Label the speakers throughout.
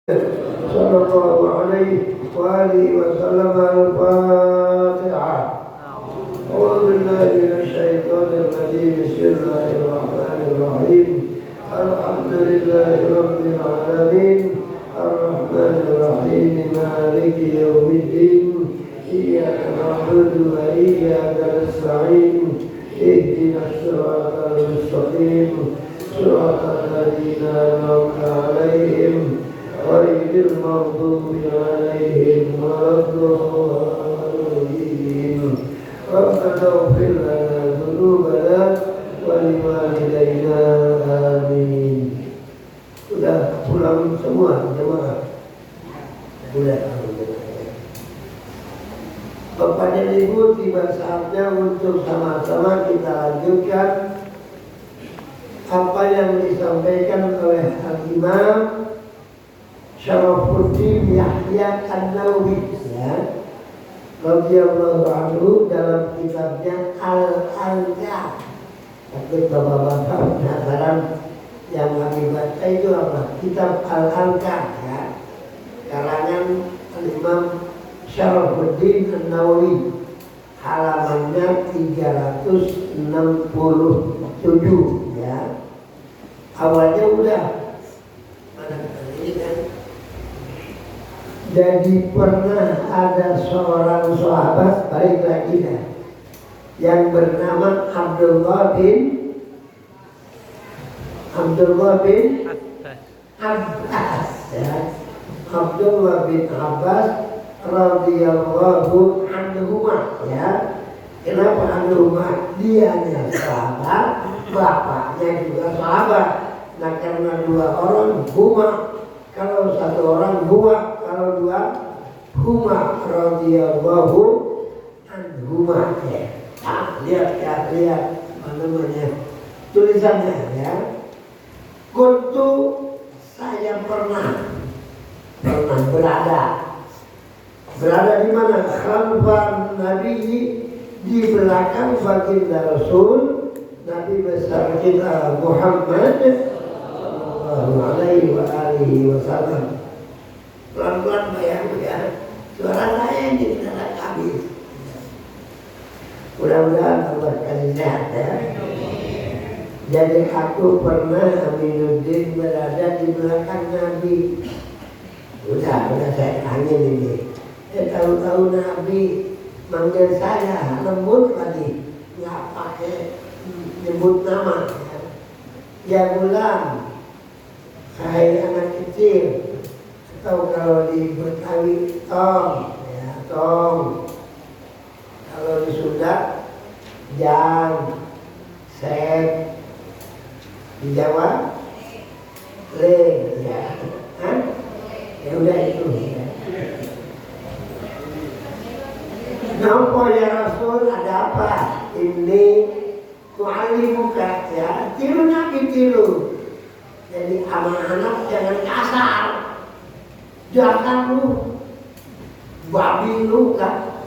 Speaker 1: صلى الله عليه وآله وسلم. الفاتحة. أعوذ بالله من الشيطان الرجيم. بسم الله الرحمن الرحيم. الحمد لله رب العالمين الرحمن الرحيم مالك يوم الدين إياك نعبد وإياك نستعين اهدنا الصراط المستقيم صراط الذين أنعمت عليهم غير المغضوب عليهم ولا الضالين. ربنا اغفر لنا ذنوبنا ولوالدينا آمين. Sudah pulang semua jemaah? Sudah. Bapak dan Ibu, tiba saatnya untuk sama-sama kita lanjutkan apa yang disampaikan oleh Al-Imam Syarafuddin Yahya An-Nawawi radhiyallahu anhu dalam kitabnya Al-Alqa. Tapi bapak-bapak penasaran yang kami baca itu apa? Kitab Al-Alqa ya, karangan Al-Imam Syarafuddin An-Nawawi, halamannya 367 ya. Awalnya udah mana ini kan. Jadi pernah ada seorang sahabat, balik lagi dah, yang bernama Abdullah bin Abbas ya. Abdullah bin Abbas radhiyallahu anhuma ya. Kenapa anhuma? Dianya sahabat, bapaknya juga sahabat. Nah karena dua orang huma, kalau satu orang huwa, kalau dua huma radhiyallahu anhuma ya. Lihat mana namanya tulisannya ya. Kuntu, saya pernah berada di mana? Khalfan Nabi, di belakang baginda Rasul Nabi besar kita Muhammad sallallahu alaihi wa alihi wasallam. Pelan-pelan bayang ya, suara saya ini tidak ada habis. Mudah-mudahan Allah kasih sehat ya. Jadi aku pernah Aminuddin berada di belakang Nabi. Udah saya tanya ini. Tahu-tahu Nabi manggil saya lembut lagi, nggak pakai nyebut nama. Ya gulam, hai anak kecil, atau kalau di Betawi tong, ya tong. Kalau di Sunda jang, sek. Di Jawa le ya, ya udah itu ya. Nampak ya Rasul, ada apa? Ini tu'allimuka ya, tiru Nabi tiru. Jadi sama anak jangan kasar. Jangan lu babi lu kan.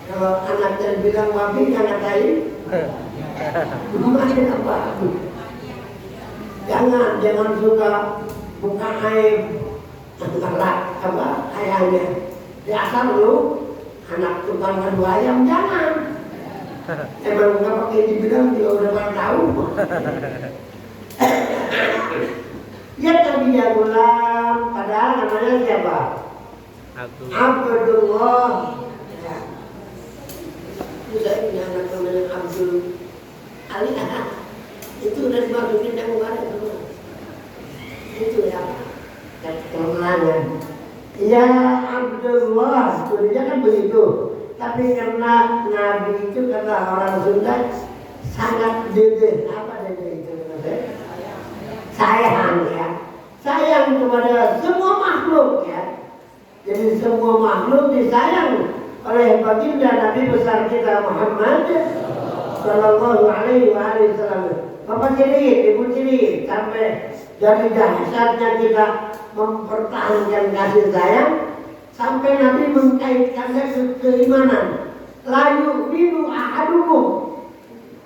Speaker 1: Kalau anaknya bilang babi jangan katain. Gimana apa? Jangan suka buka aib apa ayahnya. Dasar lu anak tukang adu ayam, jangan. Emang nggak pakai dibilang juga udah pada tahu. Ya tapi ya gulam, padahal namanya siapa? Abdullah. Ya. Sudah punya anak namanya Abdul Ali. Itu udah dimasukin yang kemarin semua. Itu ya. Kenalangan. Ya Abdullah, sebenarnya kan begitu. Tapi karena Nabi itu kata orang Sunda sangat dede. Apa dede itu? Sayang ya. Sayang kepada semua makhluk ya. Jadi semua makhluk disayang oleh baginda Nabi besar kita Muhammad sallallahu alaihi wasallam. Bapak cirit, ibu cirit, sampai dari dahsyatnya kita mempertahankan kasih sayang, sampai Nabi mengkaitkannya ke keimanan. La yu'minu ahadukum.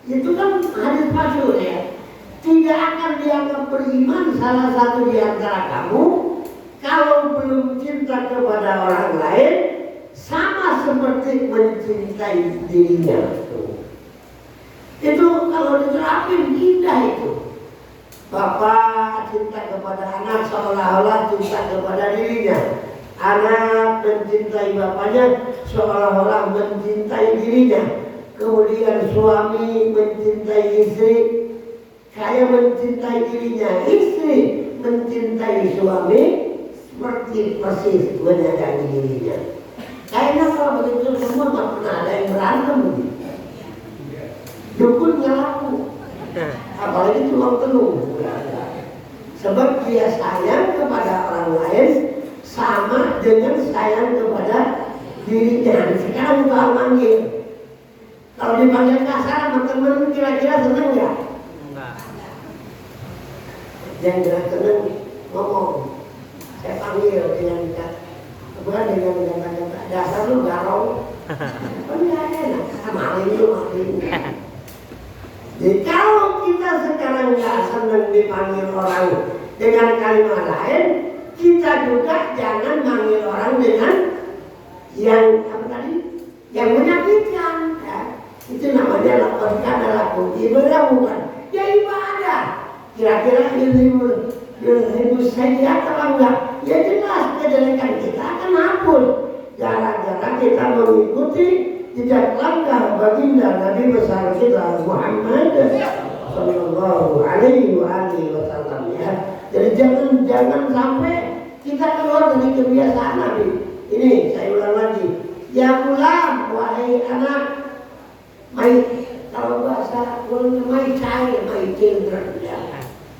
Speaker 1: Itu kan hadis masyhur ya. Tidak akan dianggap beriman salah satu di antara kamu cinta kepada orang lain sama seperti mencintai dirinya. Itu kalau diterapin indah itu. Bapak cinta kepada anak seolah-olah cinta kepada dirinya. Anak mencintai bapaknya seolah-olah mencintai dirinya. Kemudian suami mencintai istri kayak mencintai dirinya. Istri mencintai suami seperti persis menyayangi dirinya. Kayaknya kalau begitu semua nggak pernah ada yang berantem begitu. Dukun nggak laku, apalagi tulang telur. Sebab dia sayang kepada orang lain sama dengan sayang kepada dirinya. Sekarang kalau manggil, kalau dipanggil kasar sama temen kira-kira seneng nggak? Enggak. Yang jelas seneng ngomong. Saya panggil dengan kata-kata dasar lu garong. Kan nggak enak, maling lu maling. Jadi kalau kita sekarang nggak senang dipanggil orang dengan kalimat lain, kita juga jangan manggil orang dengan yang apa tadi, yang menyakitkan. Ya. Itu namanya lakukan laku ibadah bukan? Ya ibadah. Kira-kira ilmu saja atau enggak? Ya jelas kejelekan kita akan hapus. Gara-gara kita mengikuti jejak langkah baginda Nabi besar kita Muhammad sallallahu alaihi wasallam ya. Jadi jangan sampai kita keluar dari kebiasaan Nabi. Ini saya ulang lagi. Ya ulam wahai anak, kalau bahasa my child, my children ya.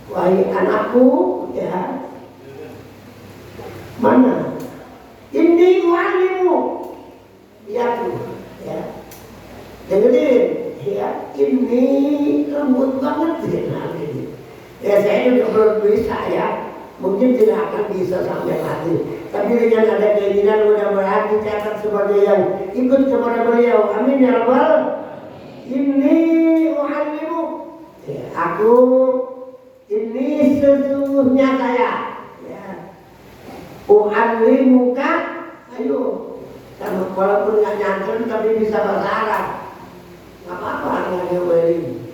Speaker 1: Wahai anakku ya. Mana? Ini walimu. Ya tuh. Ya, dengerin, ya ini lembut banget ya ini. Ya saya juga belum bisa ya, mungkin tidak akan bisa sampai hati. Tapi dengan ada keinginan mudah-mudahan dicatat sebagai yang ikut kepada beliau. Amin ya rabbal. Ini wahalimu, ya, aku ini sesungguhnya saya. Ya, muka, ayo. Sama walaupun nggak nyantren tapi bisa bahasa Arab, nggak apa-apa nggak diomelin,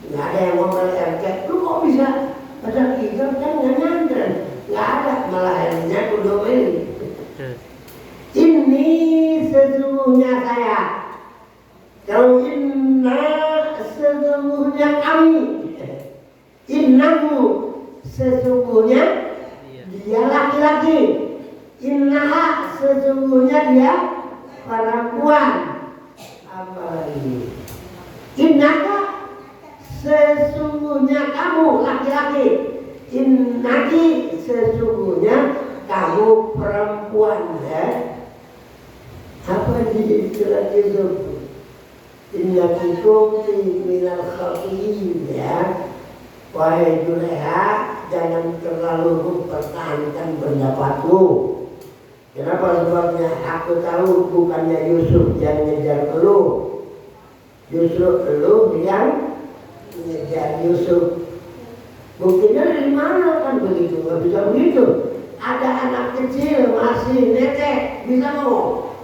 Speaker 1: nggak ada yang ngomel erket, lu kok bisa baca kitab kan nggak nyantren, nggak ada malah akhirnya aku diomelin. Ini sesungguhnya saya, kalau inna sesungguhnya kami, innahu sesungguhnya dia laki-laki. Innaha sesungguhnya dia perempuan. Apa ini? Innaka sesungguhnya kamu laki-laki. Innaki sesungguhnya kamu perempuan ya. Apa di istilah itu? Innaki kunti minal khati'in ya. Wahai Juleha, jangan terlalu mempertahankan pendapatmu. Kenapa? Sebabnya aku tahu bukannya Yusuf yang ngejar elu, justru elu yang ngejar Yusuf. Buktinya dari mana kan begitu? Gak bisa begitu. Ada anak kecil masih netek bisa ngomong.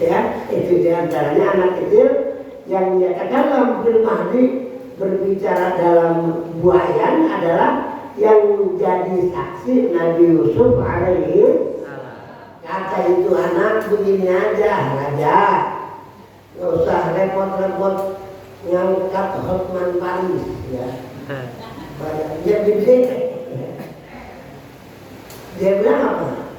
Speaker 1: Ya, itu diantaranya anak kecil yang nyatakan dalam film Mahdi berbicara dalam buayan adalah yang jadi saksi Nabi Yusuf alaihi. Kata itu anak begini aja, raja, nggak usah repot-repot ngangkat Hotman Paris, ya. Dia gede. Dia bilang apa?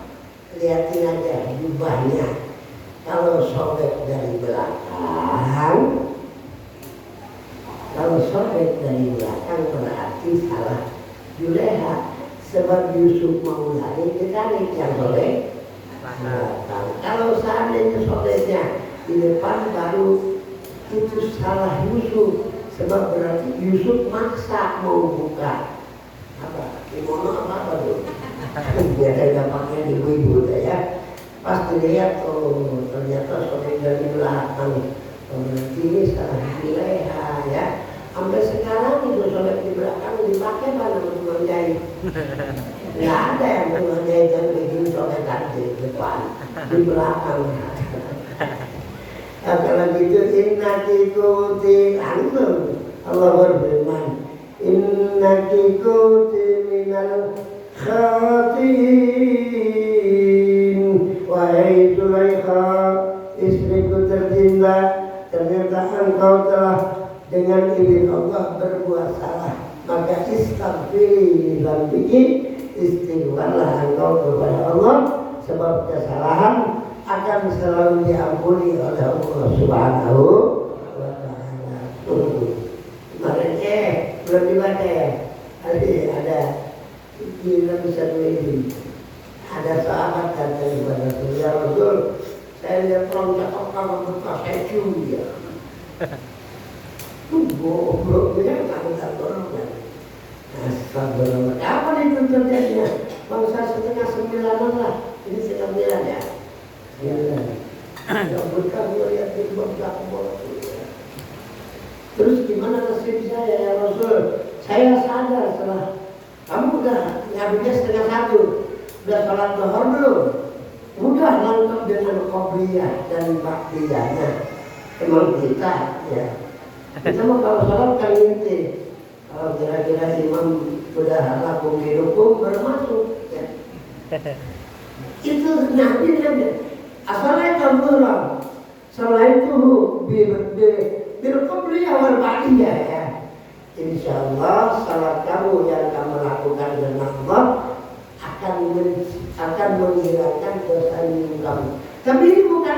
Speaker 1: Lihatin aja jubahnya. Kalau sobek dari belakang, berarti salah Juleha. Sebab Yusuf mau lari, ditarik yang soleh. Kalau seandainya solehnya di depan baru itu salah Yusuf, sebab berarti Yusuf maksa mau buka apa kimono apa tuh biar gampangnya ibu-ibu ya. Pas dilihat oh ternyata soleh dari belakang, berarti ini salah Juleha ya. Sampai sekarang itu soleh di belakang dipakai pada untuk menjahit. Nggak ada yang mengajarkan begini coketan di depan, di belakang. Nah, kalau gitu innaki langsung Allah berfirman, innaki minal khatin. Wahai Zulaikha, istriku tercinta, ternyata engkau telah dengan izin Allah berbuat salah, maka istighfiri dan bikin istighfarlah engkau kepada Allah, sebab kesalahan akan selalu diampuni oleh Allah Subhanahu wa Ta'ala. Kemarin belum dibaca ya. Ada di bisa ini. Ada sahabat datang kepada Rasul, ya Rasul, saya lihat orang cakap kalau bekas saya cium dia. Gobloknya angkat orang kan. Astagfirullah. Apa itu terjadinya? Bangsa setengah 9 lah. Ini setengah 9 ya. Ya berkah melihat di bangsa bola. Terus gimana nasib saya ya Rasul? Saya sadar setelah kamu udah ngabinya setengah 1. Udah sholat zuhur belum? Udah lengkap dengan qobliyah dan ba'diyahnya. Emang kita ya. Kita mau kalau sholat kan inti. Kalau kira-kira imam sudah laku hukum baru masuk ya. Itu Nabi ada. Asalnya kambulah. Selain itu bil qobliyah wal ba'diyah ya. Insyaallah salat kamu yang kamu lakukan dengan Allah akan menghilangkan dosa kamu. Tapi ini bukan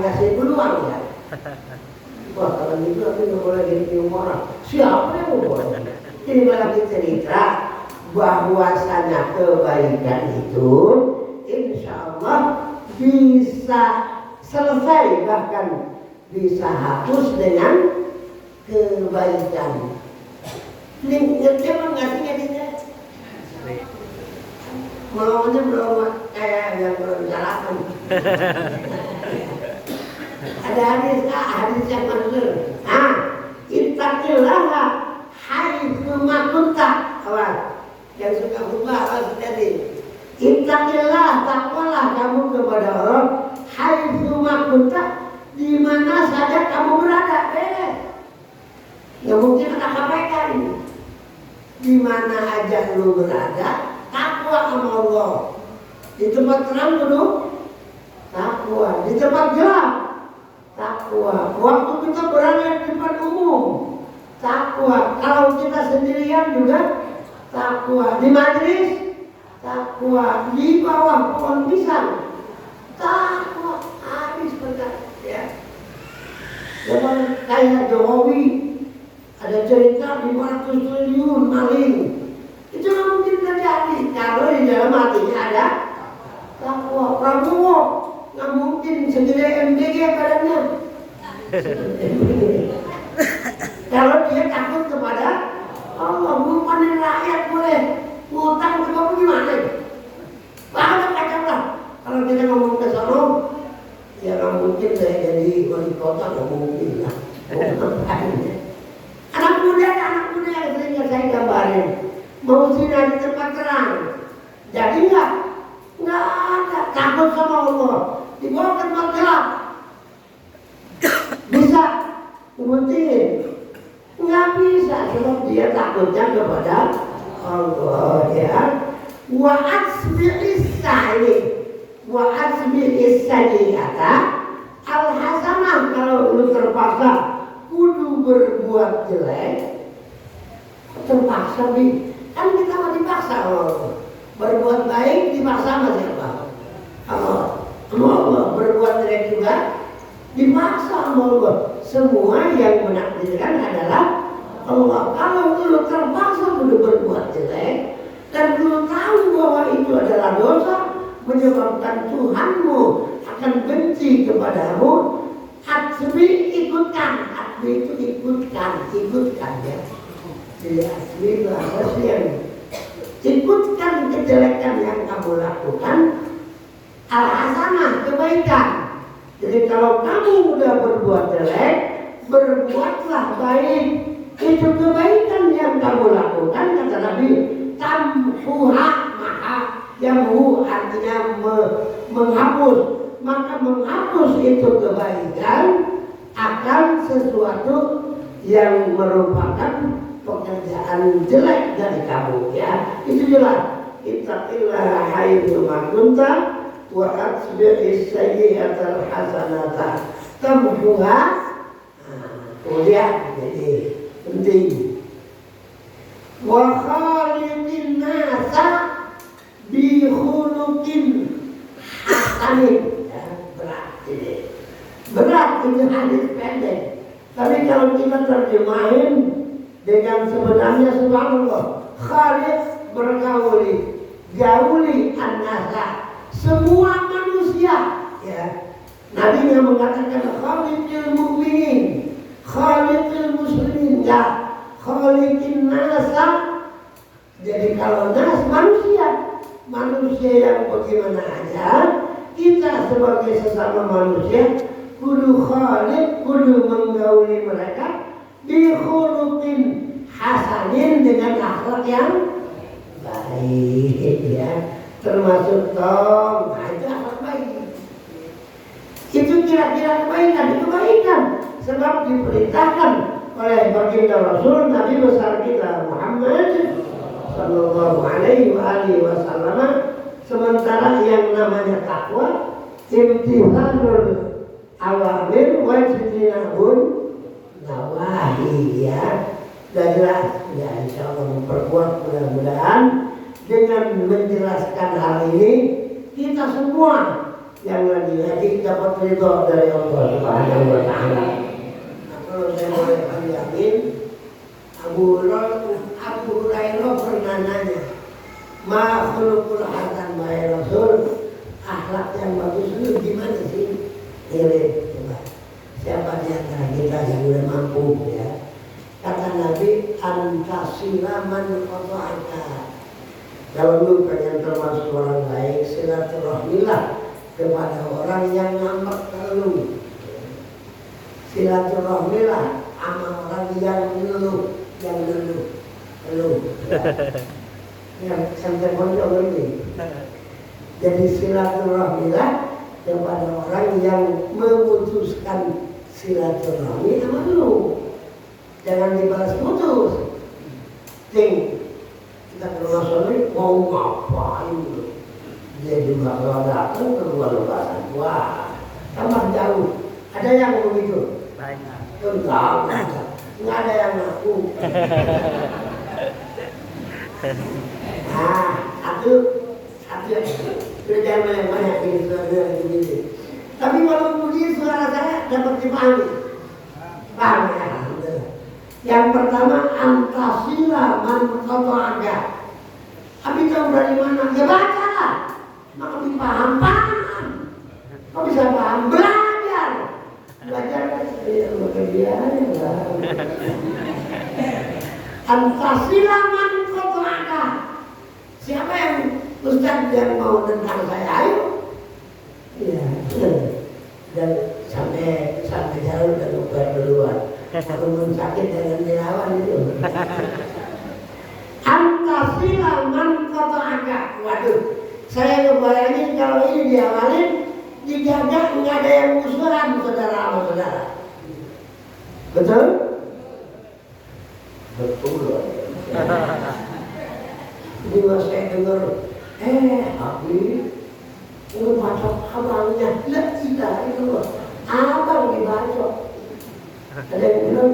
Speaker 1: ngasih peluang ya. Wah kalau gitu aku nggak boleh jadi minum orang. Siapa yang mau boleh? Ini malah cerita bahwasanya kebaikan itu insya Allah bisa selesai, bahkan bisa hapus dengan kebaikan. Ini ngerti apa ngasihnya dia? Maunya belum kayak yang belum jalan. Ada hadis yang maksud. Ittaqillaha haitsu ma kunta. Awas. Yang suka khutbah awas tadi. Ittaqillah, takwalah kamu kepada Allah haitsu ma kunta, di mana saja kamu berada. Ya mungkin ada KPK ini. Di mana aja lu berada, takwa sama Allah. Di tempat terang dulu, takwa. Di tempat gelap, takwa. Waktu kita berada di depan umum, takwa. Kalau kita sendirian juga, takwa. Di majelis, takwa. Di bawah pohon pisang, takwa. Habis benar, ya. Jangan kayak Jokowi. Ada cerita 500 triliun maling. Itu nggak mungkin terjadi kalau di dalam hatinya ada takwa. Prabowo nggak mungkin segede MBG badannya. Kalau dia takut kepada Allah, bukan rakyat boleh ngutang ke bawah gimana? Banyak kacau lah. Kalau kita ngomong ke sono, ya nggak mungkin saya jadi wali kota, nggak mungkin lah. Anak muda yang sering saya gambarin mau zina di tempat terang, jadi nggak ada, takut sama Allah, dibawa ke tempat gelap bisa ngebuktiin? Nggak bisa, sebab dia takutnya kepada Allah ya. Wa asbi'is sayyi'ata al-hasanah. Kalau lu terpaksa kudu berbuat jelek, terpaksa kan kita nggak dipaksa Allah. Berbuat baik dipaksa sama siapa? Allah. Berbuat jelek juga dipaksa sama Allah. Semua yang menakdirkan adalah Allah. Kalau lu terpaksa kudu berbuat jelek dan lu tahu bahwa itu adalah dosa, menyebabkan Tuhanmu akan benci kepadamu, asbi ikutkan. Asbi itu ikutkan ya. Jadi asbi itu apa sih yang ikutkan kejelekan yang kamu lakukan, al-hasanah, kebaikan. Jadi kalau kamu udah berbuat jelek, berbuatlah baik. Itu kebaikan yang kamu lakukan, kata Nabi tamhuha maha, yamhu artinya menghapus, maka menghapus itu kebaikan akan sesuatu yang merupakan pekerjaan jelek dari kamu, ya itu jelas. Ittaqillah haitsu ma kunta wa atbi'is sayyi'atal hasanata tamhuha. Kemudian jadi penting, wa khaliqin nasa bi khuluqin hasanin. Ya, berat ini hadis pendek, tapi kalau kita terjemahin dengan sebenarnya, subhanallah, khaliq bergauli, gauli an-nasa, semua manusia, ya. Nabi yang mengatakan khaliqil mu'minin, khaliqil muslimin, ya, khaliqin nasa. Jadi kalau nas manusia yang bagaimana aja, kita sebagai sesama manusia kudu khaliq, kudu menggauli mereka bi khuluqin hasanin, dengan akhlak yang baik, ya, termasuk tong, itu akhlak baik. Itu kira-kira kebaikan, sebab diperintahkan oleh baginda Rasul Nabi besar kita Muhammad sallallahu alaihi wasallam. Sementara yang namanya takwa imtithalul awamir wa ijtinabun nawahi, ya. Sudah jelas, ya, insyaallah memperkuat, mudah-mudahan dengan menjelaskan hal ini kita semua yang lagi haji dapat ridho dari Allah Subhanahu wa taala. Nah, kalau saya boleh panjangin, Abu Hurairah pernah nanya, ma khuluqul hasan wahai Rasul, akhlak yang bagus itu gimana sih? Coba, siapa di antara kita yang udah mampu, ya? Kata Nabi, antasila man qata'aka. Kalau lu pengen termasuk orang baik, silaturahmilah kepada orang yang ngambek lu. Silaturahmilah sama orang yang lu. Yang telepon juga ini. Jadi silaturahmilah kepada orang yang memutuskan silaturahmi sama lu. Jangan dibalas putus. Kita ke rumah suami mau ngapain? Dia juga kalau datang keluar lebaran, wah, tambah jauh. Ada yang begitu? Banyak. Enggak ada yang ngaku. Nah, satu kerjaan banyak ini. Tapi walaupun begitu suara saya dapat dipahami. Paham ya? Yang pertama, antasila man qata'aka. Tapi tahu dari mana? Ya baca lah. Maka dipaham. Kok bisa paham? Belajar kan kebiasaan lah. Antasila man qata'aka. Siapa yang Ustaz yang mau tentang saya, ayo. Ya, dan sampai jauh dan lupa duluan. Kalau sakit jangan dilawan itu. Antasila man qata'aka. Waduh, saya ngebayangin kalau ini diawalin, dijaga nggak ada yang musuhan saudara sama saudara. Betul? Betul. Ini mas saya dengar, Habib, itu bacok abangnya, lah tidak itu loh, abang dibacok. Ada yang bilang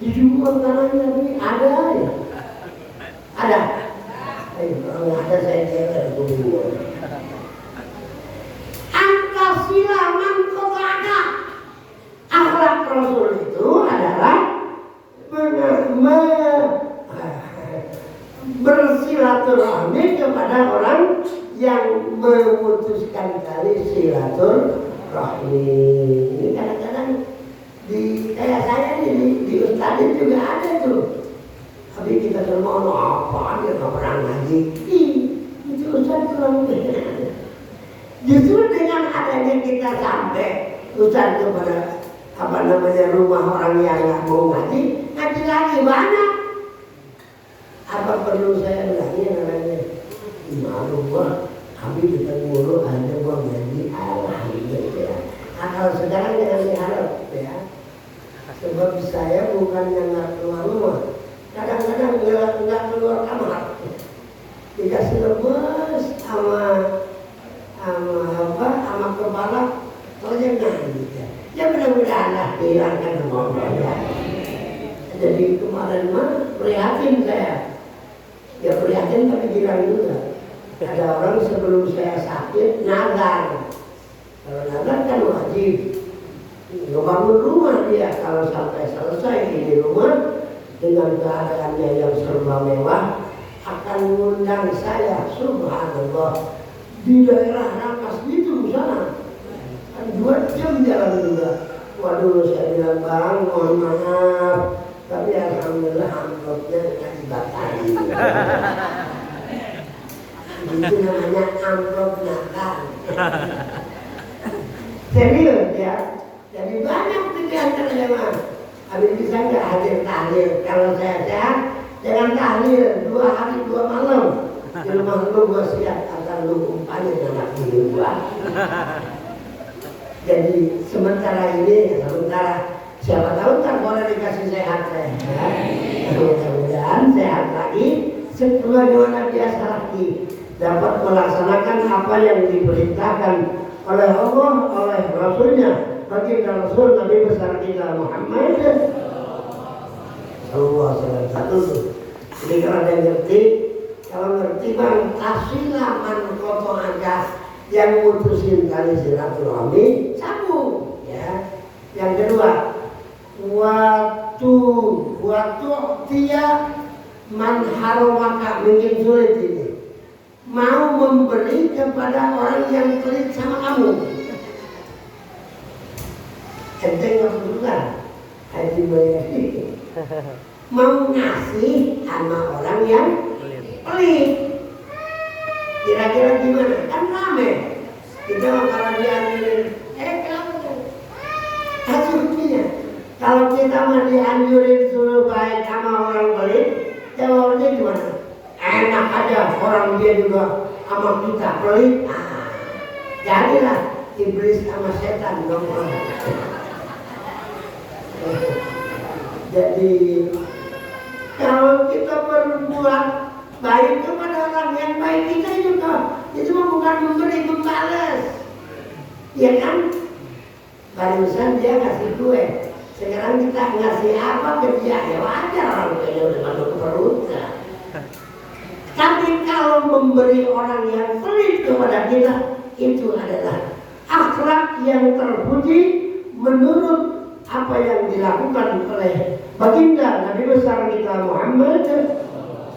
Speaker 1: di jumlah tanahnya ini ada ya, ada. Kalau ada saya kira itu. Antasila man qata'aka. Akhlak Rasul itu adalah bersilaturahmi kepada orang yang memutuskan tali silaturahmi. Ini kadang-kadang kayak saya di Ustadz juga ada tuh. Tapi kita semua apa dia nggak pernah ngaji. Itu Ustadz kurang benar. Justru dengan adanya kita sampai Ustadz kepada rumah orang yang nggak mau ngaji lagi banyak. Apa perlu saya bilang? tanya namanya malu gua habis kita mulu ada gua gaji alhamdulillah. Nah kalau sekarang jangan diharap ya, sebab saya bukan yang nggak keluar rumah, kadang-kadang nggak keluar kamar, dikasih lemes sama kepala kelengan gitu. Ya mudah-mudahan lah dihilangkan sama Allah ya. Jadi kemarin mah prihatin saya, ya prihatin tapi bilang juga. Ada orang sebelum saya sakit nazar, kalau nazar kan wajib ngebangun rumah dia kalau sampai selesai ini rumah dengan keadaannya yang serba mewah akan mengundang saya, subhanallah, di daerah Rangkas itu sana kan 2 jam jalan juga. Waduh, saya bilang bang mohon maaf tapi alhamdulillah amplopnya tidak dibatasi. Itu namanya amplop nakal. Serius ya. Jadi banyak pilihan terjemah. Habis bisa nggak hadir tahlil. Kalau saya sehat, jangan tahlil 2 hari 2 malam. Di rumah lu gua siap akan lu umpanin anak bini gua. Jadi sementara siapa tahu tak boleh dikasih sehat saya. Mudah-mudahan sehat lagi, sebagaimana biasa lagi dapat melaksanakan apa yang diperintahkan oleh Allah, oleh Rasulnya, bagi Rasul Nabi besar kita Muhammad Sallallahu Alaihi Wasallam. Jadi kalau ada ngerti, bang kasihlah mankoto aja yang mutusin tali silaturahmi sambung ya. Yang kedua, waktu dia manharomaka mungkin sulit ini. Mau memberi kepada orang yang pelit sama kamu. Ente nggak susah, haji bayari. Mau ngasih sama orang yang pelit. Kira-kira gimana? Kan rame. Kita kalau diambilin, kamu hasilnya. Kalau kita mah dianjurin suruh baik sama orang pelit, jawabnya gimana? Enak aja, orang dia juga sama kita pelit. Jadilah iblis sama setan dong. Jadi kalau kita berbuat baik kepada orang yang baik kita juga, itu bukan memberi, membalas. Ya kan? Barusan dia ngasih kue, sekarang kita ngasih apa ke dia? Ya wajar, orang tuanya udah masuk ke perutnya. Tapi kalau memberi orang yang pelit kepada kita, itu adalah akhlak yang terpuji menurut apa yang dilakukan oleh baginda Nabi besar kita Muhammad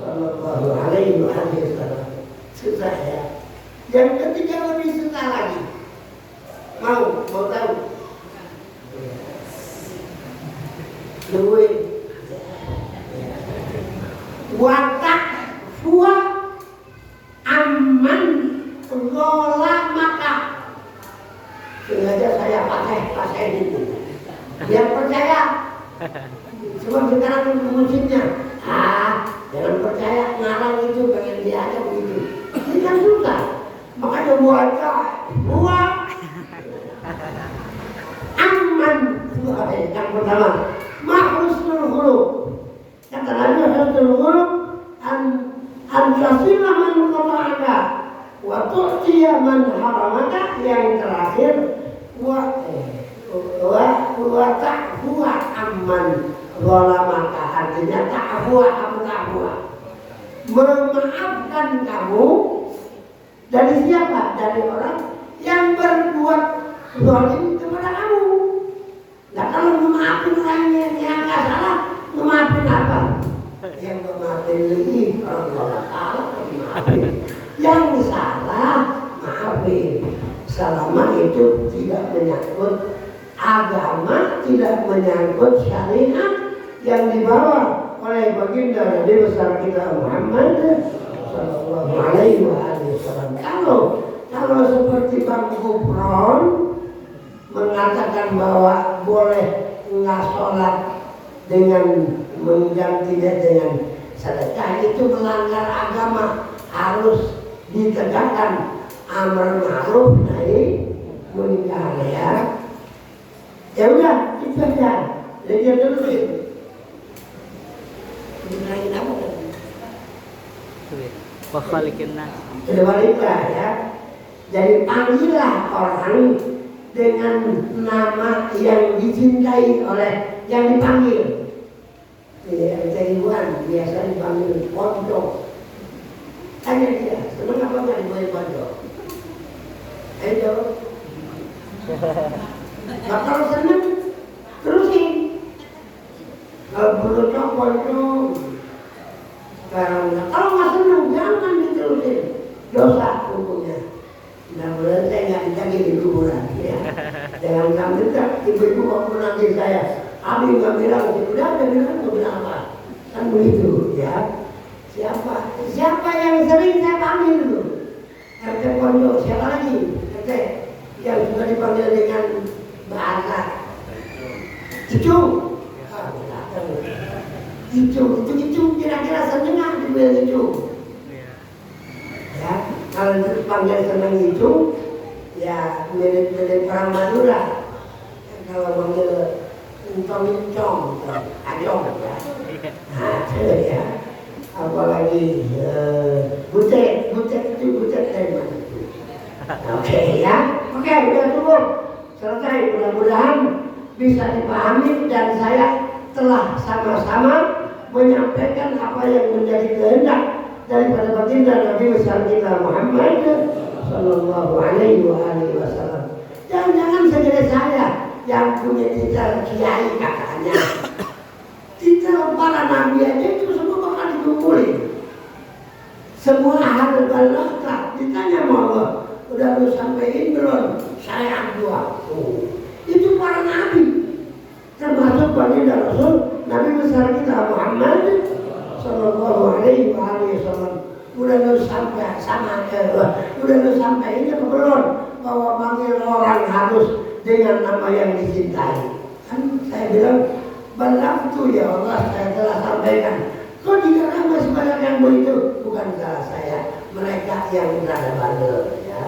Speaker 1: Sallallahu Alaihi Wasallam. Susah ya. Yang ketiga lebih susah lagi. Mau tahu? Duit. Watak fuwa aman gola maka. Sengaja saya pakai itu. Biar percaya. Sebab sekarang musimnya. Jangan percaya ngarang itu pengen dia aja begitu. Ini kan susah. Makanya buat aman. Yang pertama, husnul khuluq. Kata Nabi husnul khuluq an-tasila man qata'aka wa tu'tiya man haramaka. Yang terakhir wa ta'fuwa amman zalamaka. Artinya ta'fuwa memaafkan kamu dari siapa? Dari orang yang berbuat zalim kepada kamu. Nah kalau memaafkan orangnya yang nggak salah, memaafkan apa? Yang memaafkan lebih Allah Ta'ala memaafkan. Yang salah maafin. Selama itu tidak menyangkut agama, tidak menyangkut syariat yang dibawa oleh baginda Nabi besar kita Muhammad Sallallahu Alaihi Wasallam. Kalau seperti Bang Gufron mengatakan bahwa boleh nggak sholat dengan menggantinya dengan sedekah itu melanggar agama, harus ditegakkan amar ma'ruf nahi munkar ya. Ya udah itu aja. Jadi terusin. Lain apa tadi?
Speaker 2: Wakhaliqin nas.
Speaker 1: Kedualiklah ya. Jadi panggillah orang dengan nama yang dicintai oleh yang dipanggil. Ya, Taiwan biasa dipanggil pondok. Tanya dia, senang apa nggak dipanggil pondok? Ayo. Nah, kalau senang, terusin. Kalau perlu pondok. Kalau nggak senang, jangan diterusin. Dosa hukumnya. Mudah-mudahan saya nggak ditagih di kuburan ya. Jangan sampai ibu-ibu waktu nanti saya Abi nggak bilang, udah bilang apa? Kan begitu ya. Siapa yang sering saya panggil dulu? RT Pondok, siapa lagi? RT yang sudah dipanggil dengan bahasa Icung. Icung kira-kira seneng nggak dibilang Icung? Ya, kalau dipanggil seneng Icung, ya mirip-mirip orang Madura. Kalau manggil Incong, Ajong ya. Nah, ya. Apalagi bucet itu bucet dari mana? Oke ya, oke udah cukup selesai. Mudah-mudahan bisa dipahami dan saya telah sama-sama menyampaikan apa yang menjadi kehendak daripada baginda Nabi besar kita Muhammad Sallallahu Alaihi Wasallam. Jangan-jangan segera saya yang punya titel kiai katanya. Titel para nabi aja itu semua bakal dikumpulin. Semua hal balagha ditanya sama Allah, udah lu sampein belum? Saya dua. Itu para nabi. Termasuk baginda Rasul Nabi besar kita Muhammad Sallallahu Alaihi Wasallam. Udah lu sampai udah lu sampein apa belum? Bahwa manggil orang harus dengan nama yang dicintai. Kan saya bilang balagtu ya Allah, saya telah sampaikan. Kok di dalam masih banyak yang begitu? Bukan salah saya, mereka yang berada bandel ya.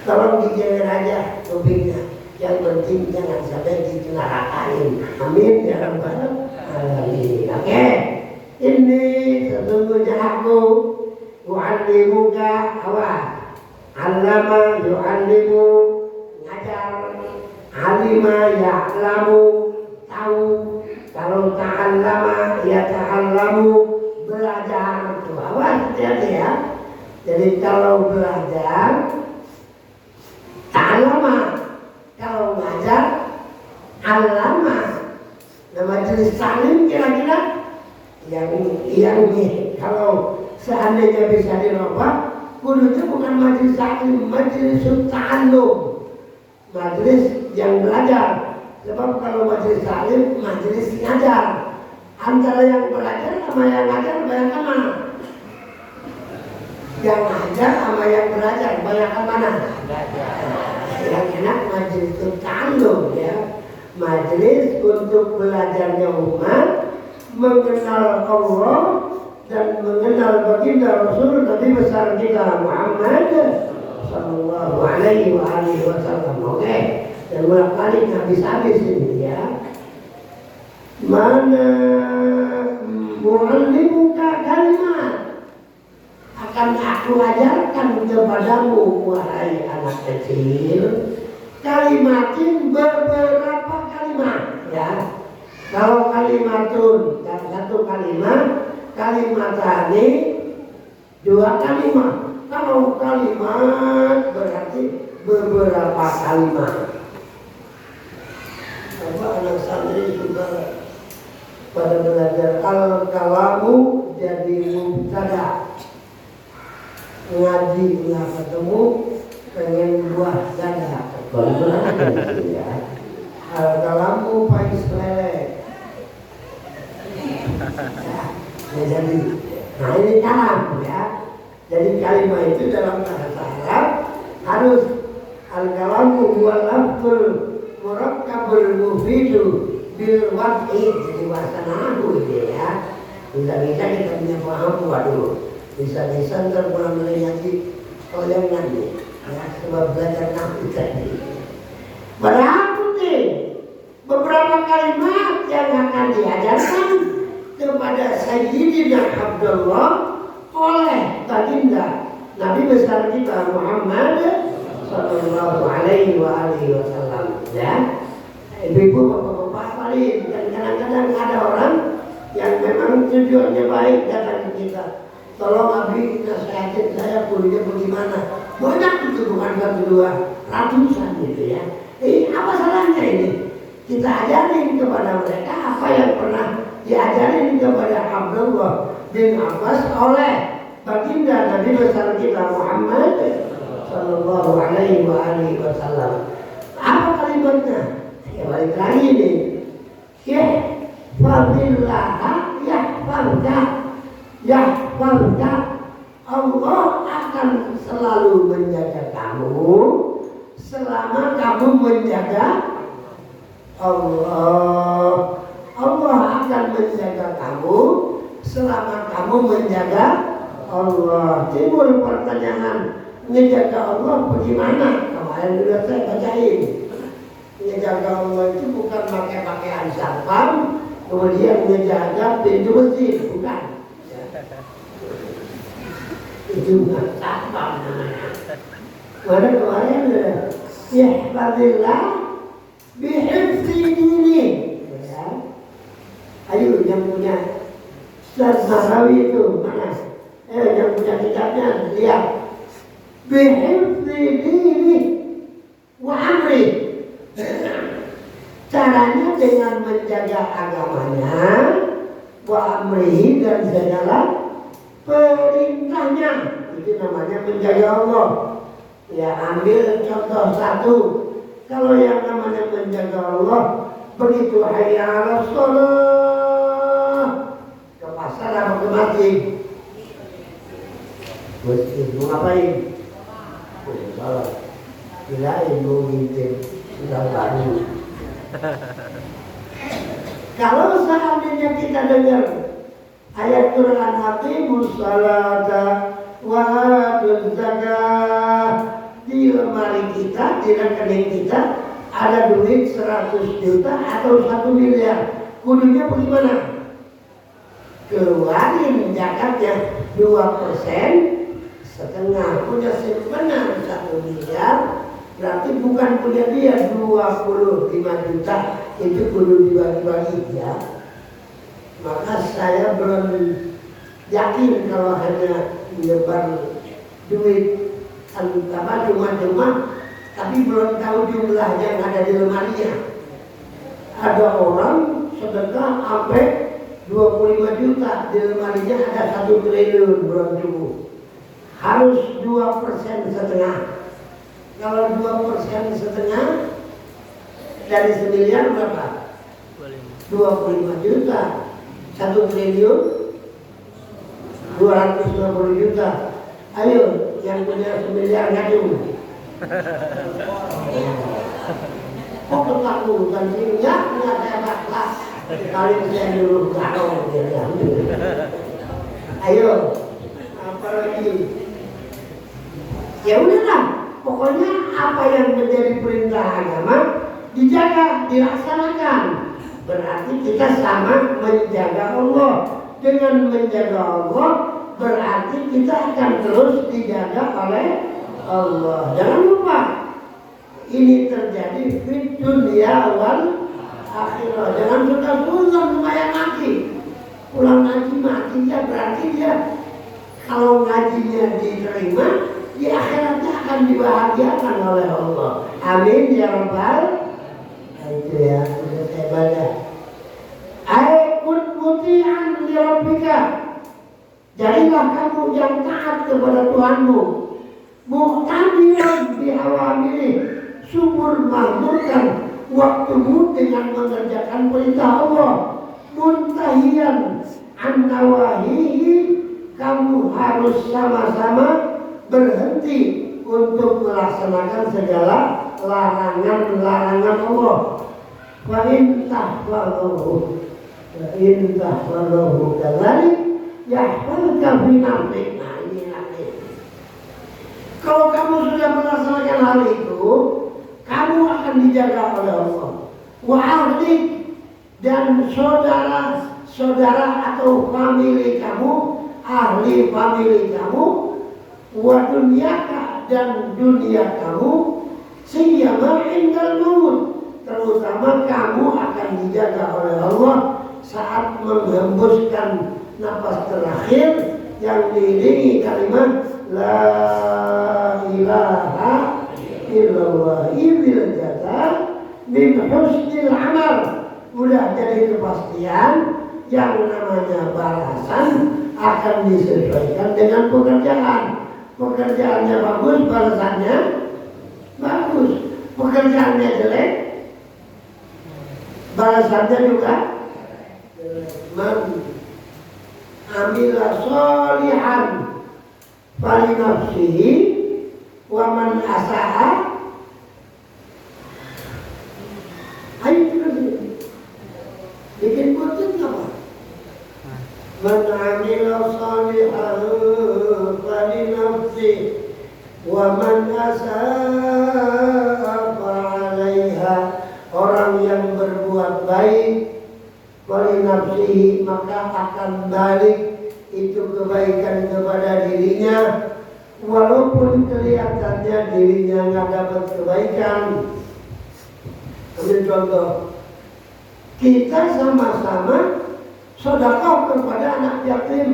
Speaker 1: Tolong dijaga aja kupingnya. Yang penting jangan sampai dinerakain. Amin ya rabbal alamin. Oke. Ini sesungguhnya aku u'allimuka awal. Allama yu'allimu, ngajar. Alima ya'lamu, tahu. Kalau ta'allama ya ta'allamu, belajar. Tuh, awas hati-hati ya. Jadi kalau belajar ta'allama, kalau ngajar allama. Nah, majelis salim kira-kira yang nih kalau seandainya bisa dirubah, kudunya bukan majelis salim, majelis ta'allum, majelis yang belajar. Sebab kalau majelis salim, majelis ngajar. Antara yang belajar sama yang ngajar banyak mana? Yang ngajar sama yang belajar banyak mana? Yang enak majelis ta'allum ya. Majelis untuk belajarnya umat mengenal Allah dan mengenal baginda Rasul Nabi besar kita Muhammad Sallallahu Alaihi Wasallam. Oke, dan ulang kali habis-habis ini ya. Mana mu'allimuka kalimat, akan aku ajarkan kepadamu wahai anak kecil kalimatin beberapa kalimat ya. Kalau kalimatun satu kalimat, kalimatani dua kalimat. Kalau kalimat berarti beberapa kalimat. Apa anak santri juga pada belajar al-kalamu jadi mubtada. Ngaji nggak ketemu, pengen buah dada. Ya. Al-kalamu pais lele. Ya, jadi, nah ini kalam ya. Jadi kalimat itu dalam bahasa Arab harus al-kalamu huwa lafzul murakkabul mufidu bil wad'i, jadi wasanahu ini ya. Bisa-bisa kita punya paham, waduh, bisa-bisa ntar pulang dari ngaji koyangan nih, ya, sebab belajar nabi tadi. Berarti beberapa kalimat yang akan diajarkan kepada Sayyidina Abdullah oleh baginda Nabi besar kita Muhammad Sallallahu Alaihi Wasallam. Ya, ibu-ibu, bapak-bapak, paling dan kadang-kadang ada orang yang memang tujuannya baik datang ke kita. Tolong Abi nasihatin saya kuliah bagaimana. Banyak itu, bukan satu dua, ratusan gitu ya. Apa salahnya ini? Kita ajarin kepada mereka apa yang pernah diajarin kepada Abdullah bin Abbas oleh baginda Nabi besar kita Muhammad Sallallahu Alaihi Wasallam. Apa kalimatnya? Ya balik lagi nih. Yahfazillah yahfazka. Allah akan selalu menjaga kamu selama kamu menjaga Allah. Allah akan menjaga kamu selama kamu menjaga Allah. Timbul pertanyaan, menjaga Allah bagaimana? Kemarin sudah saya bacain. Menjaga Allah itu bukan pakai pakaian satpam, kemudian menjaga pintu masjid, bukan. Itu bukan satpam namanya. Kemarin ya Fadillah bihifzi dini. Ayo yang punya Ustaz Mahrawi itu mana? Yang punya kitabnya lihat. Bihifzi dini wa amri. Caranya dengan menjaga agamanya, wa amrihi, dan segala perintahnya. Itu namanya menjaga Allah. Ya, ambil contoh satu. Kalau yang namanya menjaga Allah, begitu hayya 'alas shalah, ke pasar apa ke masjid? Masjid mau ngapain? Salat. Kirain mau ngintir sudah baru. Kalau seandainya kita dengar ayat Quran aqimus salata wa atuz zakah, di lemari kita, di rekening kita ada duit 100 juta atau 1 miliar, kudunya bagaimana? Keluarin zakatnya 2%, punya simpanan 1 miliar, berarti bukan punya dia 25 juta, itu kudu dibagi-bagi ya. Maka saya belum yakin kalau hanya menyebar duit sama cuma-cuma, tapi belum tahu jumlah yang ada di lemarinya. Ada orang sedekah sampai 25 juta, di lemarinya ada 1 triliun belum cukup. Harus 2,5%. Kalau 2,5% dari 1 miliar berapa? 25 juta. 1 triliun 250 juta. Ayo, yang punya 1 miliar ngadu. Kok ketakutan sih? Enggak saya baklas. Kali saya dulu garong dia. Ayo, apa lagi? Ya udahlah, pokoknya apa yang menjadi perintah agama dijaga, dilaksanakan. Berarti kita sama menjaga Allah. Dengan menjaga Allah berarti kita akan terus dijaga oleh Allah. Jangan lupa, ini terjadi di dunia wal akhirah. Jangan sudah pulang lumayan mati. Pulang ngaji mati ya, berarti dia kalau ngajinya diterima, di akhiratnya akan dibahagiakan oleh Allah. Amin ya rabbal. Itu ya, sudah saya baca. Aikun muti'an li rabbika. Jadilah kamu yang taat kepada Tuhanmu. Muqtadiran bi awamiri, subur mahmurkan waktumu dengan mengerjakan perintah Allah. Muntahiyan an nawahihi, kamu harus sama-sama berhenti untuk melaksanakan segala larangan-larangan Allah. Wa in tahfazuhu, in tahfazahu kadzalik yahfazka fi nafsik. Nah ini nanti. Kalau kamu sudah melaksanakan hal itu, kamu akan dijaga oleh Allah. Wa ahlik, dan saudara-saudara atau famili kamu, ahli famili kamu, wa dunyaka, dan dunia kamu, siyama indal maut, terutama kamu akan dijaga oleh Allah saat menghembuskan napas terakhir yang diiringi kalimat la ilaha illallah ibil jaza min husnil amal. Udah jadi kepastian yang namanya balasan akan disesuaikan dengan pekerjaan. Pekerjaannya bagus, balasannya bagus. Pekerjaannya jelek, balasannya juga man amila sholihan fali nafsihi wa man asa'a. Ayo kita bikin kutip apa? Man amila sholihan fali nafsihi wa man asa'a fa 'alaiha. Orang yang berbuat baik fali nafsihi, maka akan balik itu kebaikan kepada dirinya, walaupun kelihatannya dirinya nggak dapat kebaikan. Ambil contoh, kita sama-sama sedekah kepada anak yatim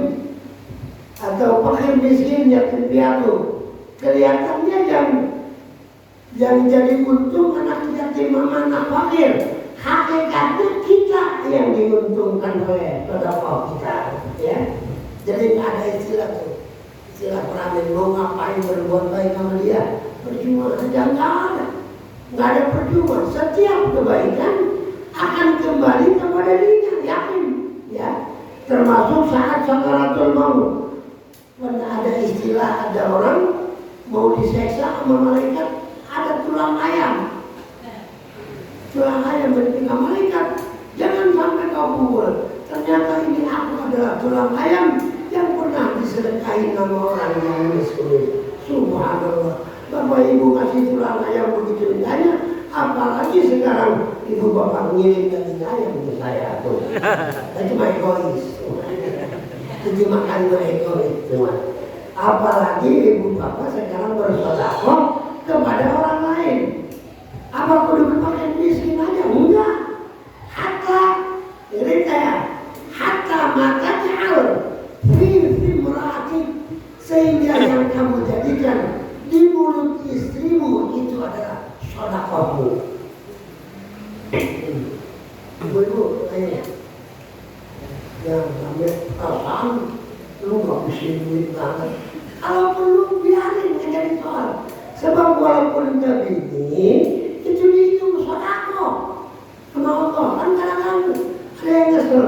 Speaker 1: atau fakir miskin, yatim piatu. Kelihatannya yang jadi untung anak yatim sama anak fakir, hakikatnya kita yang diuntungkan oleh sedekah kita, ya. Jadi nggak ada istilah tuh, istilah peramin mau ngapain berbuat baik sama dia, percuma aja, nggak ada percuma. Setiap kebaikan akan kembali kepada dirinya, yakin, ya. Termasuk saat sakaratul maut, ada istilah, ada orang mau diseksa sama malaikat, ada tulang ayam bertingkah malaikat, jangan sampai kau pukul. Ternyata ini aku adalah tulang ayam yang pernah disedekahin sama orang yang miskin. Subhanallah. Bapak ibu kasih tulang ayam begitu indahnya, apalagi sekarang ibu bapak ngirim daging ayam ke saya tuh. Itu cuma egois. Itu makan egois cuma. Apalagi ibu bapak sekarang bersedekah kepada orang lain. Apa kudu kepada miskin aja? Enggak. Hatta ini saya hatta matanya al fi meratik, sehingga yang kamu jadikan di mulut istrimu itu adalah sedekahmu. Ibu, yang namanya perasaan lu nggak bisa duit banget. Kalau perlu biarin jadi soal. Sebab walaupun nggak ini, itu dihitung sedekah sama Allah. Kan kadang-kadang ada yang nyesel,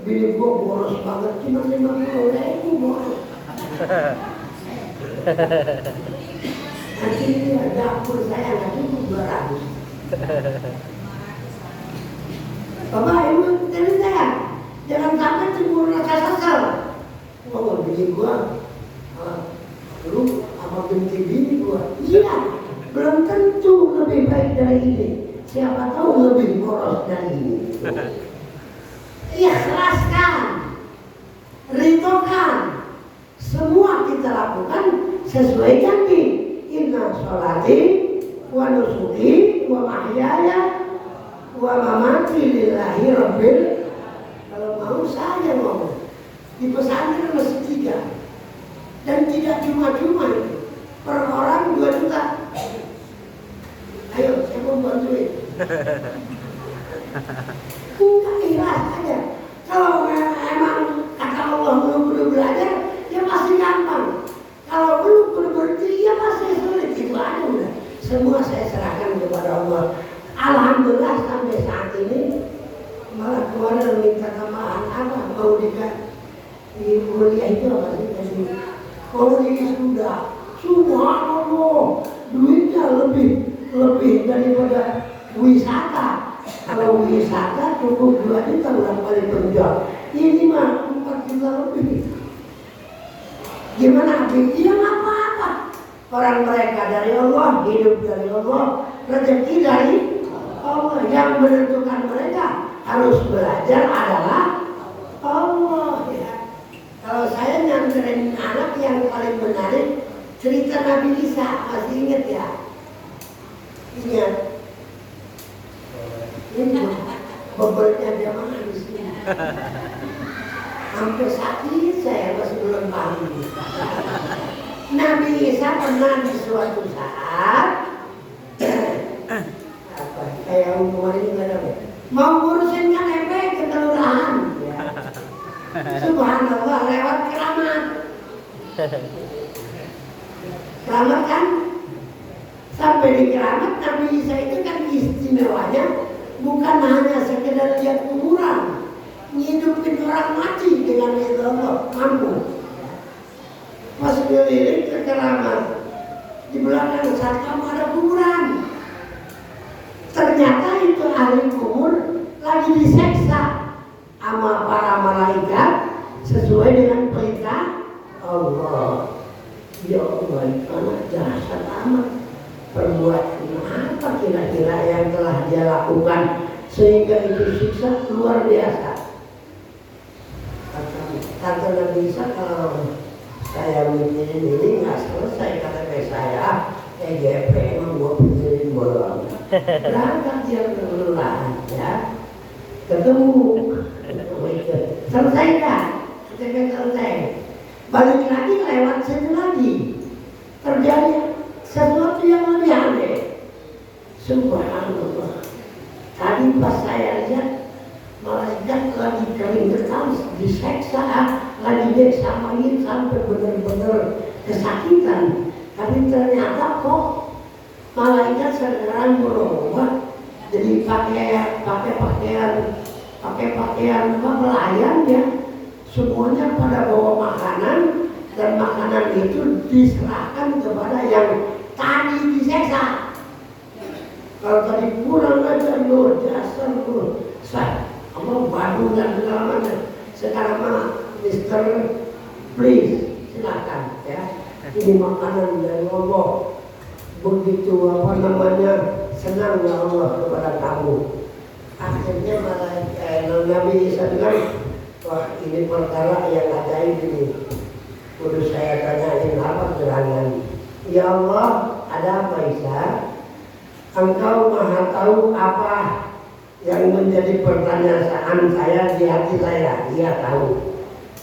Speaker 1: bini gua boros banget, cuma 50.000 boros. Nanti dapur saya nggak cukup 200. Bapak ibu dari saya, jangan sampai cemburu rasa sesal. Oh bini gua, lu apa benci bini gua? Iya. Belum tentu lebih baik dari ini. Siapa tahu lebih boros dari ini. Ikhlaskan, ridhokan. Semua kita lakukan sesuai janji. Inna sholati wa nusuki wa mahyaya wa mamati lillahi rabbil. Kalau mau saya ngomong di pesantren masih 3, dan tidak cuma-cuma itu. Per orang 2 juta. Ayo, saya mau bantuin. Enggak, ikhlas aja. Kalau emang kata Allah belum belajar, ya pasti gampang. Kalau belum berhenti, ya pasti sulit. Itu aja udah. Semua saya serahkan kepada Allah. Alhamdulillah sampai saat ini, malah kemarin minta tambahan apa? Mau di kuliah itu apa sih? Mau sudah. Subhanallah, duitnya lebih daripada wisata. Kalau wisata cukup 2 juta udah paling penjual. Ini mah 4 juta lebih. Gimana? Ya nggak apa-apa. Orang mereka dari Allah, hidup dari Allah, rezeki dari Allah. Yang menentukan mereka harus belajar adalah Allah. Ya. Kalau saya nganterin anak yang paling menarik cerita Nabi Isa, masih ingat ya? Ingat. Ini bobotnya dia mana di sini? Hampir sakit saya masih belum paham. Nabi Isa pernah di suatu saat apa kayak umur ini nggak ada mau ngurusin KTP ke kelurahan. Ya. Subhanallah lewat keramat. Keramat kan? Sampai di keramat Nabi Isa itu kan istimewanya bukan hanya sekedar lihat kuburan, ngidupin orang mati dengan itu Allah mampu. Pas keliling ke keramat, di belakang saat kamu ada kuburan. Ternyata itu ahli kubur lagi diseksa sama para malaikat sesuai dengan perintah Allah. Ya Allah, itu anak jahat amat. Perbuatan apa kira-kira yang telah dia lakukan sehingga itu siksa luar biasa. Kata Nabi Isa, kalau saya mikirin ini nggak selesai KTP saya, EGP emang gua pikirin bolong. Berangkat dia ke kelurahan ya, ketemu, selesai dah, KTP selesai. Balik lagi lewat sini lagi, terjadi sesuatu yang lebih aneh. Subhanallah. Tadi pas saya lihat malaikat lagi kering gekam diseksa, lagi diksamain sampai benar-benar kesakitan. Tapi ternyata kok malaikat sekarang berubah jadi pakai pakaian pelayan ya. Semuanya pada bawa makanan dan makanan itu diserahkan kepada yang tadi diseksa. Kalau tadi kurang aja lu dasar lu, kamu baru dan segala macam. Sekarang mah Mister, please silakan ya. Ini makanan dari Allah. Begitu apa namanya senang ya Allah kepada kamu. Akhirnya malah Nabi Isa bilang, wah ini perkara yang ajaib ini. Kudu saya tanyain apa gerangan. Ya Allah, ada apa Isa? Engkau maha tahu apa yang menjadi pertanyaan saya di hati saya. Dia tahu.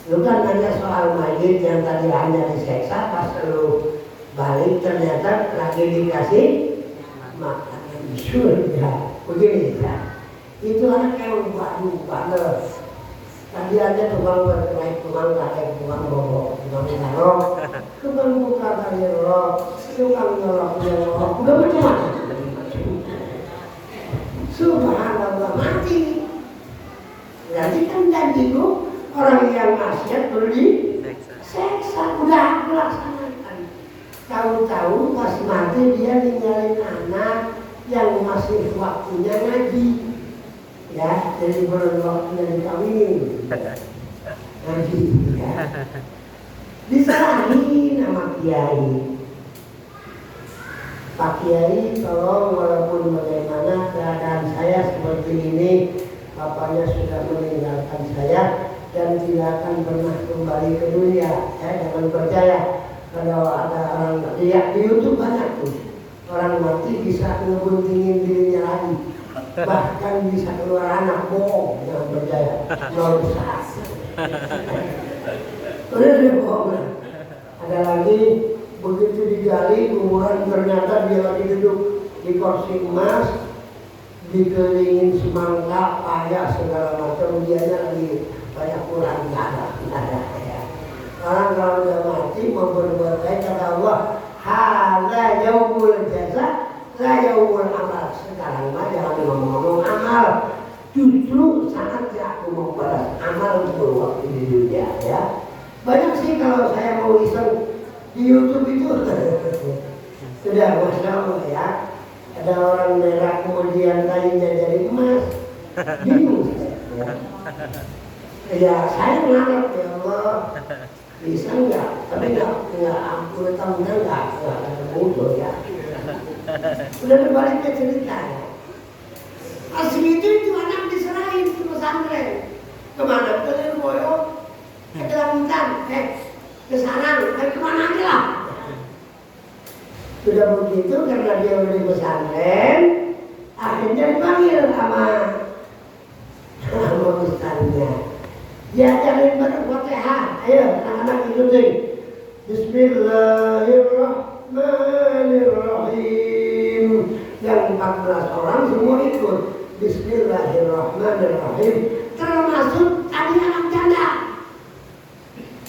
Speaker 1: Lu kan nanya soal mayit yang tadi hanya diseksa, pas lu balik ternyata lagi dikasih makanan surga. Begini ya. Itu anak yang bandel. Tadi aja tukang berkait, tukang kakek, tukang bobok, tukang ngarok, tukang buka dari rok, tukang nyolok, udah macam-macam. Subhanallah, mati. Jadi kan janjiku orang yang maksiat perlu diseksa, udah melaksanakan. Tahu-tahu pas mati dia ninggalin anak yang masih waktunya ngaji. Ya, jadi belum waktunya dikawinin. Ngaji ya. Diserahin sama kiai. Pak Kiai, tolong walaupun bagaimana keadaan saya seperti ini, bapaknya sudah meninggalkan saya dan tidak akan pernah kembali ke dunia. Jangan percaya kalau ada orang lihat di YouTube banyak tuh orang mati bisa ngebuntingin dirinya lagi, bahkan bisa keluar anak bohong. Jangan percaya, nol besar. Udah bohong. Ada lagi. Begitu digali kuburan ternyata dia lagi duduk di kursi emas, dikelilingin semangka, payah segala macam, dianya lagi banyak kurang, nggak ada ya. Orang kalau udah mati mau berbuat baik kata Allah, la yaumul jaza, la yaumul amal. Sekarang mah jangan ngomong-ngomong amal, justru saatnya aku mau balas amal waktu di dunia ya. Banyak sih kalau saya mau iseng di YouTube itu sudah Masya Allah ya. Ada orang merah kemudian tadinya dari emas, bingung saya. Ya saya ngarep ya Allah, bisa nggak? Tapi nggak, udah tahunnya nggak ada muncul ya. Udah berbalik ke ceritanya. Asli itu anak diserahin ke pesantren. Kemana? Ke Lirboyo, ke Kelantan, ke Sarang, kemana aja lah. Sudah begitu karena dia udah di pesantren, akhirnya dipanggil sama ustaznya. Diajarin Fatihah, ayo anak-anak ikutin. Bismillahirrahmanirrahim. Yang 14 orang semua ikut. Bismillahirrahmanirrahim. Termasuk tadi anak janda.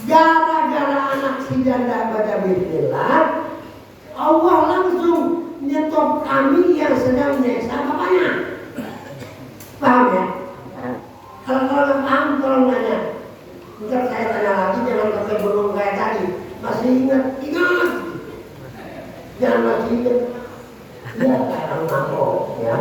Speaker 1: Gara-gara anak si janda baca bismillah, Allah langsung nyetop kami yang sedang nyeksa bapaknya. Paham ya? Kalau nggak paham, tolong nanya. Ntar saya tanya lagi, jangan sampai burung kayak tadi. Masih ingat? Ingat! Jangan masih ingat. Ya, orang mabok ya.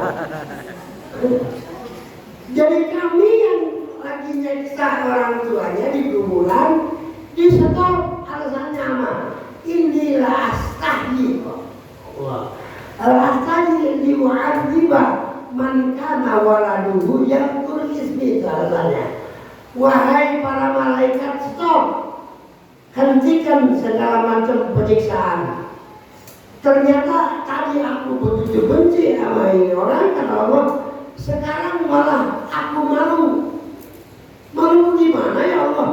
Speaker 1: Jadi kami yang lagi nyeksa orang tuanya di kuburan, di stop alasannya apa? Inilah astahyi. Al-astahyi liwa'adzibah man kana waladuhu yang ismi, alasannya. Wahai para malaikat, stop, hentikan segala macam penyiksaan. Ternyata tadi aku begitu benci sama ini orang, kata Allah. Sekarang malah aku malu. Malu gimana ya Allah?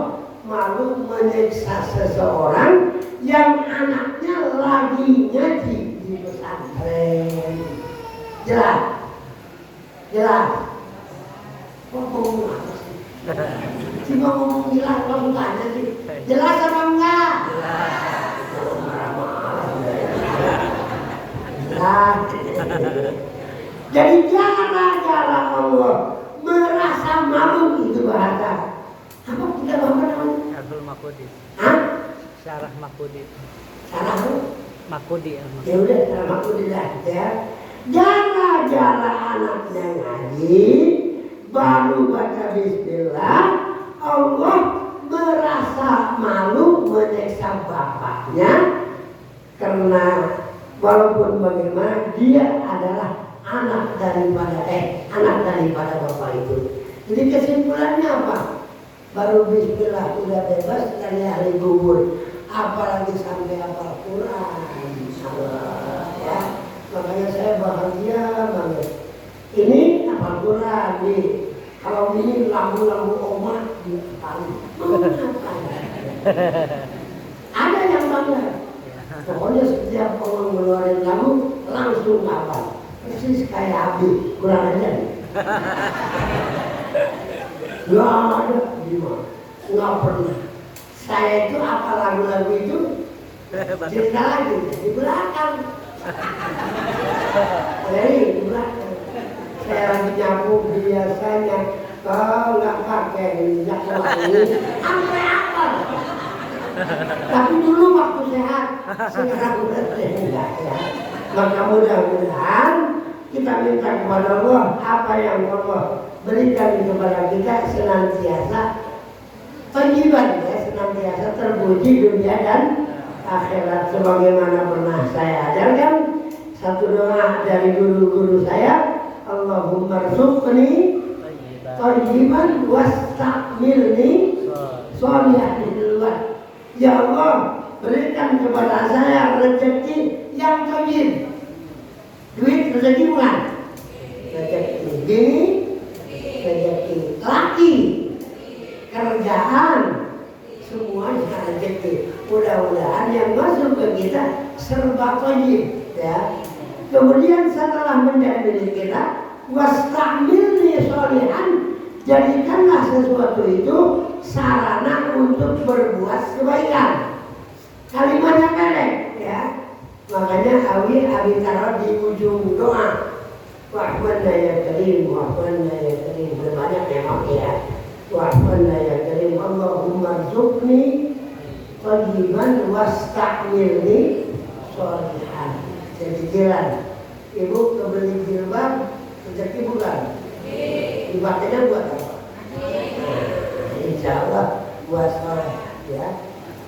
Speaker 1: Malu menyiksa seseorang yang anaknya lagi ngaji di pesantren. Jelas? Jelas? Kok ngomong apa sih? Cuma ngomong jelas, kamu tanya sih. Jelas apa enggak? Jelas. Jadi gara-gara Allah merasa malu, itu bahasa. Apa tidak apa namanya?
Speaker 2: Syarhul Makudi.
Speaker 1: Hah?
Speaker 2: Syarah Makudi.
Speaker 1: Syarah
Speaker 2: Makudi.
Speaker 1: Ya udah, Syarah Makudi lah ya. Gara-gara anaknya ngaji, baru baca bismillah, Allah merasa malu menyiksa bapaknya karena walaupun bagaimana dia adalah anak daripada bapak itu. Jadi kesimpulannya apa? Baru bismillah udah bebas dari ahli kubur, apalagi sampai hafal Quran. Insyaallah ya. Makanya saya bahagia banget. Ini hafal Quran nih. Kalau ini lagu-lagu omat di tali. Ada yang bangga. Pokoknya setiap orang ngeluarin lagu langsung hafal. Persis kayak Abi, kurang aja nih. Gak ada, gimana? Gak pernah. Saya itu apa lagu-lagu itu cerita lagi di belakang. Jadi di belakang. Saya lagi nyapu biasanya kalau nggak pakai minyak wangi sampai apa? Tapi dulu waktu sehat, sekarang udah enggak ya. Maka mudah-mudahan kita minta kepada Allah apa yang Allah berikan kepada kita senantiasa penjiban ya, senantiasa terpuji dunia dan akhirat. Sebagaimana pernah saya ajarkan satu doa dari guru-guru saya, Allahumma rzuqni thayyiban wastakmilni sholihan. Ya Allah, berikan kepada saya rezeki yang thayyib. Duit rezeki bukan? Rezeki bini, rezeki laki, kerjaan, semuanya rezeki. Mudah-mudahan yang masuk ke kita serba thayyib ya. Kemudian setelah menjadi milik kita, wastamilni sholihan, jadikanlah sesuatu itu sarana untuk berbuat kebaikan. Kalimatnya pendek ya. Makanya Abi taruh di ujung doa. Wahmanna ya karim, wahmanna ya karim. Banyak memang ya. Wahmanna ya karim, Allahumma rzuqni thayyiban wastamilni sholihan. Jadi jalan Ibu kebeli jilbab, rezeki bukan? Dipakainya buat apa? Insya Allah buat soleh ya.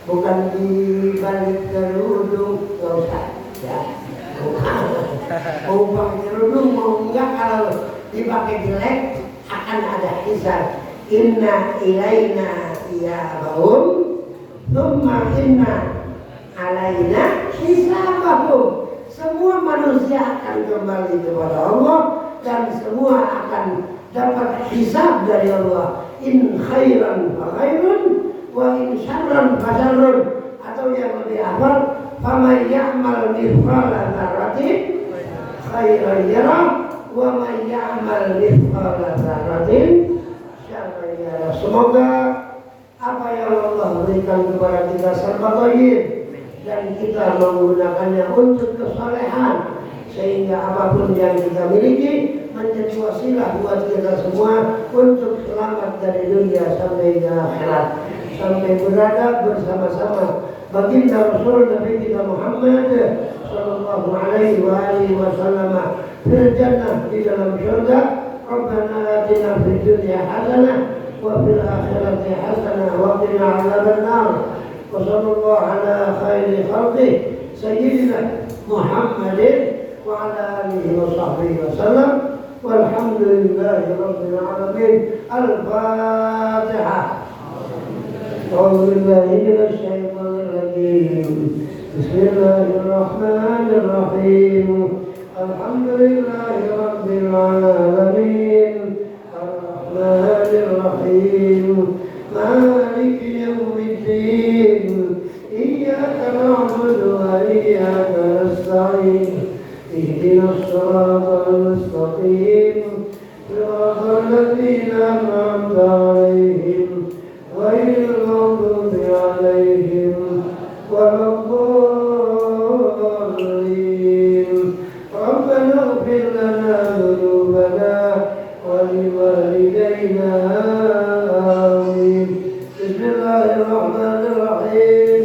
Speaker 1: Bukan dibalik kerudung, nggak usah ya. Bukan. Mau pakai kerudung mau enggak, kalau dipakai jelek akan ada hisab. Inna ilaina iyabahum thumma inna alaina hisabahum. Semua manusia akan kembali kepada Allah dan semua akan dapat hisab dari Allah. In khairan fa khairun wa in syarran fa syarrun, atau yang lebih awal faman ya'mal mithqala dzarratin khairan yarah wa man ya'mal mithqala dzarratin syarran yarah. Semoga apa yang Allah berikan kepada kita serba thayyib dan kita menggunakannya untuk kesalehan, sehingga apapun yang kita miliki menjadi wasilah buat kita semua untuk selamat dari dunia sampai ke akhirat, sampai berada bersama-sama baginda Rasul Nabi kita Muhammad sallallahu alaihi wasallam fil jannah, di dalam surga. Rabbana atina fid dunya hasanah wa fil akhirati hasanah wa qina adzaban nar. Wa sallallahu ala khairi khalqih sayyidina Muhammadin wa ala alihi wa sahbihi wasallam. Walhamdulillahi rabbil alamin. Al-Fatihah. أعوذ بالله من الشيطان الرجيم. بسم الله الرحمن الرحيم. الحمد لله رب العالمين الرحمن الرحيم مالك يوم الدين إياك نعبد وإياك نستعين اهدنا الصراط المستقيم صراط الذين أنعمت عليهم غير المغضوب عليهم ولا الضالين. ربنا اغفر لنا ذنوبنا ولوالدينا آمين. بسم الله الرحمن الرحيم.